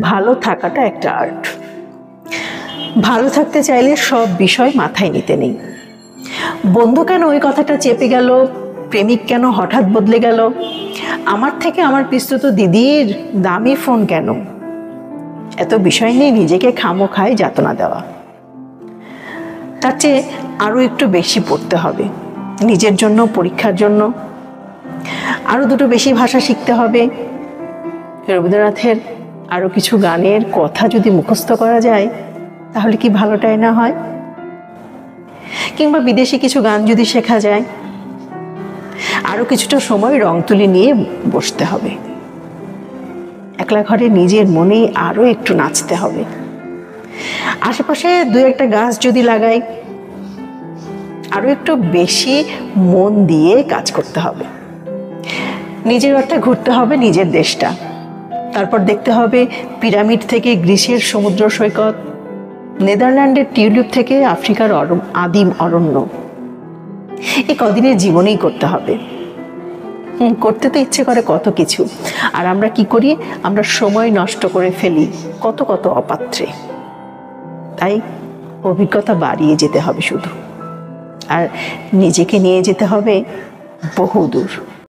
ভালো থাকাটা একটা আর্ট। ভালো থাকতে চাইলে সব বিষয় মাথায় নিতে নেই। বন্ধু কেন ওই কথাটা চেপে গেল, প্রেমিক কেন হঠাৎ বদলে গেল, আমার থেকে আমার পিস্তুত দিদির দামি ফোন কেন, এত বিষয় নিয়ে নিজেকে খামোখায় যাতনা দেওয়া। তার চেয়ে আরো একটু বেশি পড়তে হবে, নিজের জন্য, পরীক্ষার জন্য। আরো দুটো বেশি ভাষা শিখতে হবে। রবীন্দ্রনাথের আরো কিছু গানের কথা যদি মুখস্থ করা যায় তাহলে কি ভালোটাই না হয়? কিংবা বিদেশি কিছু গান যদি শেখা যায়। আরো কিছুটা সময় রং তুলি নিয়ে বসতে হবে। একলা ঘরে নিজের মনেই আরো একটু নাচতে হবে। আশেপাশে দু একটা গাছ যদি লাগাই, আরো একটু বেশি মন দিয়ে কাজ করতে হবে। নিজের অর্থে ঘুরতে হবে নিজের দেশটা। তারপর দেখতে হবে পিরামিড থেকে গ্রিসের সমুদ্র সৈকত, নেদারল্যান্ডের টিউলিপ থেকে আফ্রিকার আদিম অরণ্য। এই কদিনের জীবনেই করতে হবে। করতে তো ইচ্ছে করে কত কিছু, আর আমরা কি করি? আমরা সময় নষ্ট করে ফেলি কত কত অপাত্রে। তাই অভিজ্ঞতা বাড়িয়ে যেতে হবে শুধু, আর নিজেকে নিয়ে যেতে হবে বহুদূর।